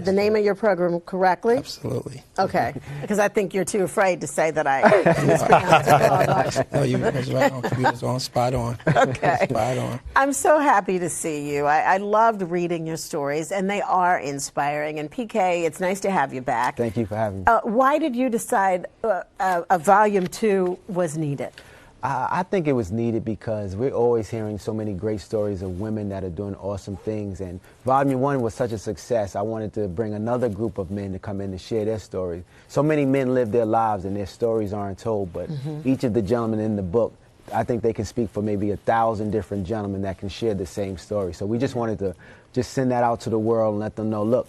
the name of your program correctly? Absolutely. Okay, because I think you're too afraid to say that I mispronounced it wrong. No, you was right on. Computer's on. Spot on. Okay. Spot on. I'm so happy to see you. I loved reading your stories, and they are inspiring. And PK, it's nice to have you back. Thank you for having me. Why did you decide a volume 2 was needed? I think it was needed because we're always hearing so many great stories of women that are doing awesome things. And Volume 1 was such a success, I wanted to bring another group of men to come in and share their stories. So many men live their lives and their stories aren't told, but each of the gentlemen in the book, I think they can speak for maybe 1,000 different gentlemen that can share the same story. So we just wanted to just send that out to the world and let them know, look,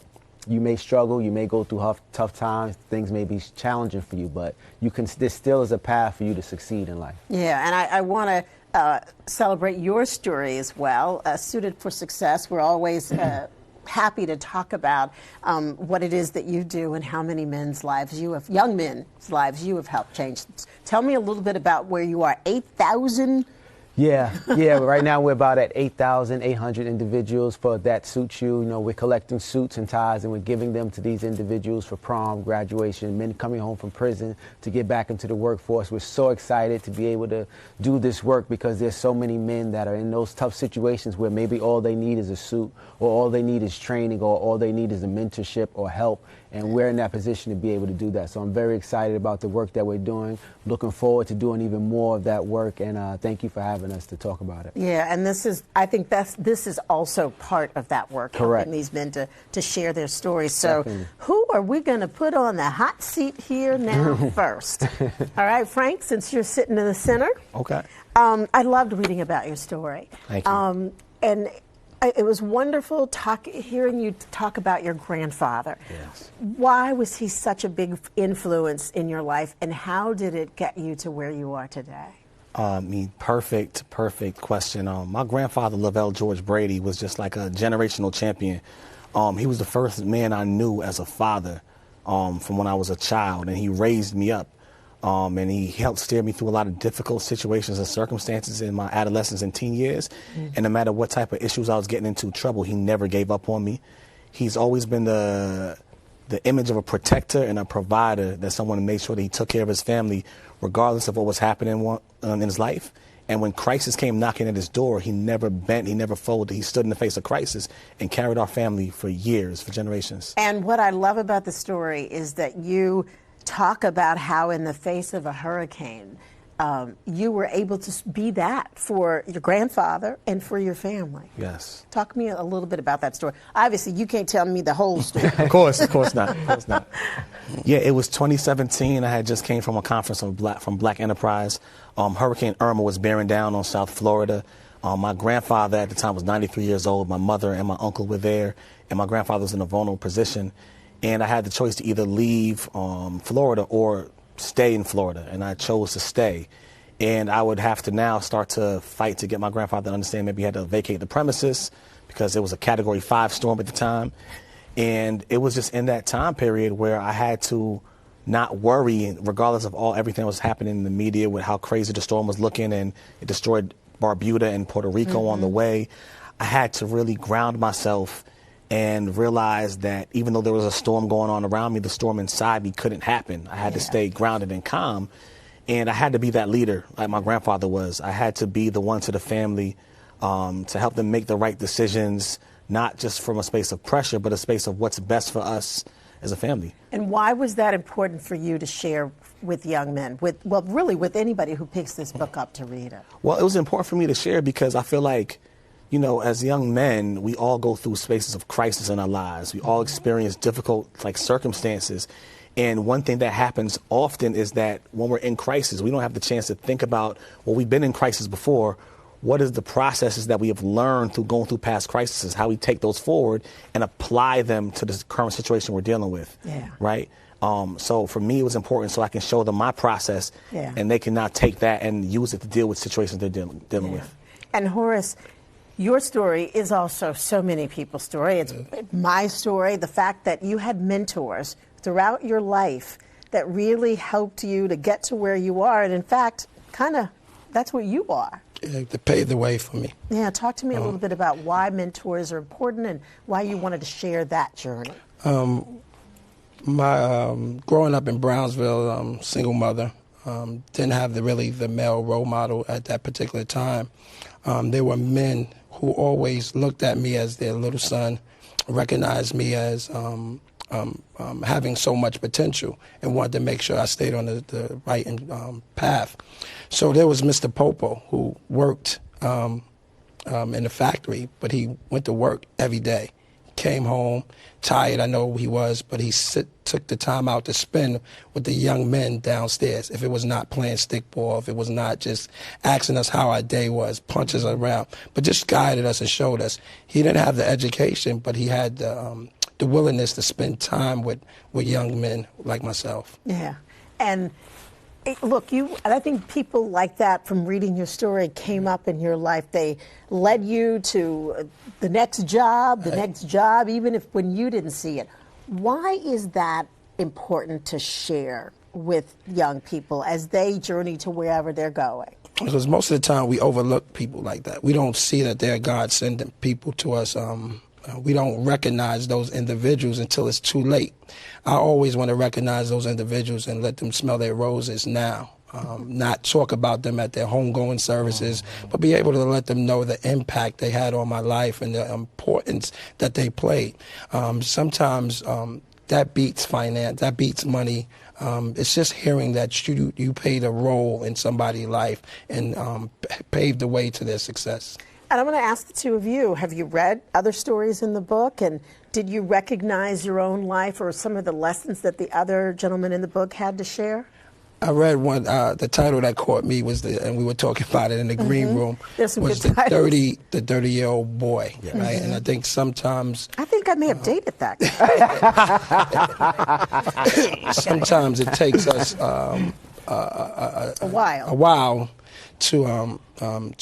you may struggle, you may go through tough times, things may be challenging for you, but there still is a path for you to succeed in life. Yeah, and I want to celebrate your story as well. Suited for Success, we're always happy to talk about what it is that you do and how many young men's lives you have helped change. Tell me a little bit about where you are. 8,000? Yeah. Right now we're about at 8,800 individuals for That Suits You. You know, we're collecting suits and ties and we're giving them to these individuals for prom, graduation, men coming home from prison to get back into the workforce. We're so excited to be able to do this work because there's so many men that are in those tough situations where maybe all they need is a suit or all they need is training or all they need is a mentorship or help. And we're in that position to be able to do that. So I'm very excited about the work that we're doing. Looking forward to doing even more of that work. And thank you for having us to talk about it. Yeah, and I think this is also part of that work. Correct. Helping these men to share their stories. So Definitely. who are we going to put on the hot seat here now first? All right, Frank, since you're sitting in the center. Okay. I loved reading about your story. Thank you. And it was wonderful hearing you talk about your grandfather. Yes. Why was he such a big influence in your life, and how did it get you to where you are today? Perfect question. My grandfather, Lavelle George Brady, was just like a generational champion. He was the first man I knew as a father from when I was a child, and he raised me up. And he helped steer me through a lot of difficult situations and circumstances in my adolescence and teen years. And no matter what type of issues I was getting into, trouble, he never gave up on me. He's always been the image of a protector and a provider, that someone made sure that he took care of his family regardless of what was happening in his life. And when crisis came knocking at his door, he never bent, he never folded. He stood in the face of crisis and carried our family for years, for generations. And what I love about the story is that you talk about how in the face of a hurricane, you were able to be that for your grandfather and for your family. Yes. Talk to me a little bit about that story. Obviously, you can't tell me the whole story. Of course not. Yeah, it was 2017. I had just came from a conference from Black Enterprise. Hurricane Irma was bearing down on South Florida. My grandfather at the time was 93 years old. My mother and my uncle were there, and my grandfather was in a vulnerable position. And I had the choice to either leave Florida or stay in Florida, and I chose to stay. And I would have to now start to fight to get my grandfather to understand maybe he had to vacate the premises because it was a Category 5 storm at the time. And it was just in that time period where I had to not worry, regardless of everything that was happening in the media with how crazy the storm was looking, and it destroyed Barbuda and Puerto Rico on the way. I had to really ground myself and realized that even though there was a storm going on around me, the storm inside me couldn't happen. I had to stay grounded and calm, and I had to be that leader like my grandfather was. I had to be the one to the family to help them make the right decisions, not just from a space of pressure, but a space of what's best for us as a family. And why was that important for you to share with young men, really with anybody who picks this book up to read it? Well, it was important for me to share because I feel like, you know, as young men, we all go through spaces of crisis in our lives. We all experience difficult, circumstances. And one thing that happens often is that when we're in crisis, we don't have the chance to think about, well, we've been in crisis before. What is the processes that we have learned through going through past crises, how we take those forward and apply them to the current situation we're dealing with, right? So for me, it was important so I can show them my process, and they can now take that and use it to deal with situations they're dealing with. And Horace, your story is also so many people's story. It's my story, the fact that you had mentors throughout your life that really helped you to get to where you are. And in fact, that's what you are. They paved the way for me. Yeah, talk to me a little bit about why mentors are important and why you wanted to share that journey. My growing up in Brownsville, single mother, didn't have the male role model at that particular time. There were men who always looked at me as their little son, recognized me as having so much potential, and wanted to make sure I stayed on the right path. So there was Mr. Popo, who worked in the factory, but he went to work every day. Came home tired, I know he was, but he took the time out to spend with the young men downstairs. If it was not playing stickball, if it was not just asking us how our day was, punches around, but just guided us and showed us. He didn't have the education, but he had the willingness to spend time with young men like myself. Yeah. And look, I think people like that from reading your story came up in your life. They led you to the next job, even if when you didn't see it. Why is that important to share with young people as they journey to wherever they're going? Because most of the time we overlook people like that. We don't see that they're God-sending people to us. We don't recognize those individuals until it's too late. I always want to recognize those individuals and let them smell their roses now. Not talk about them at their homegoing services, but be able to let them know the impact they had on my life and the importance that they played. Sometimes that beats finance, that beats money. It's just hearing that you played a role in somebody's life and paved the way to their success. And I'm going to ask the two of you, have you read other stories in the book? And did you recognize your own life or some of the lessons that the other gentlemen in the book had to share? I read one, the title that caught me was, and we were talking about it in the green room, There's some was good titles. the 30-year-old boy, right? And I think sometimes... I think I may have dated that guy. sometimes it takes us a while. a while to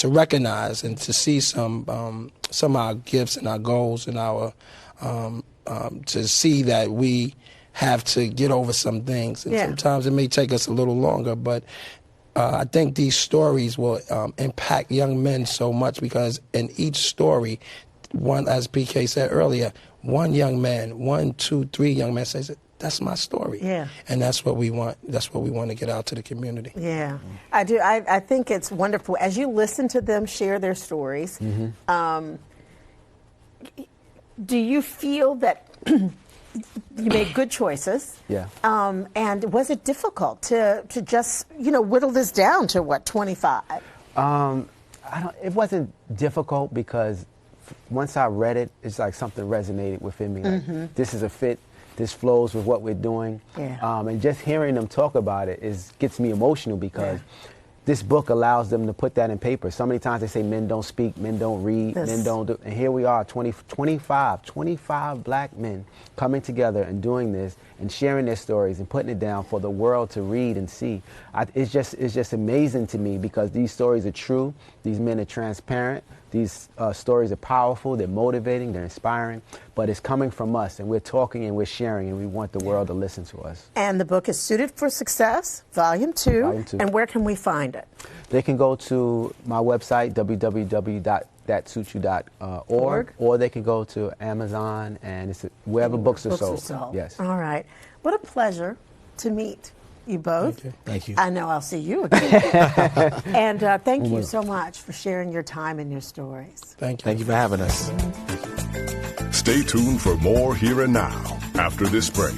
recognize and to see some of our gifts and our goals and our to see that we have to get over some things, and sometimes it may take us a little longer, but I think these stories will impact young men so much, because in each story, one, as PK said earlier, one young man, 1, 2, 3 young men says, that's my story. Yeah. And that's what we want. That's what we want to get out to the community. Yeah, I do. I think it's wonderful. As you listen to them share their stories, do you feel that you made good choices? Yeah. And was it difficult to just, whittle this down to, 25? It wasn't difficult, because once I read it, it's like something resonated within me. Like, this is a fit. This flows with what we're doing. Yeah. And just hearing them talk about it gets me emotional, because this book allows them to put that in paper. So many times they say men don't speak, men don't read, men don't do. And here we are, 25 black men coming together and doing this and sharing their stories and putting it down for the world to read and see. It's just amazing to me, because these stories are true. These men are transparent. These stories are powerful, they're motivating, they're inspiring, but it's coming from us, and we're talking and we're sharing, and we want the world to listen to us. And the book is Suited for Success, Volume 2. Volume 2. And where can we find it? They can go to my website, www.thatsuitsyou.org, or they can go to Amazon, and it's wherever books are sold. Yes. All right. What a pleasure to meet you both. Thank you. I know I'll see you again. And thank you so much for sharing your time and your stories. Thank you. Thank you for having us. Stay tuned for more Here and Now after this break.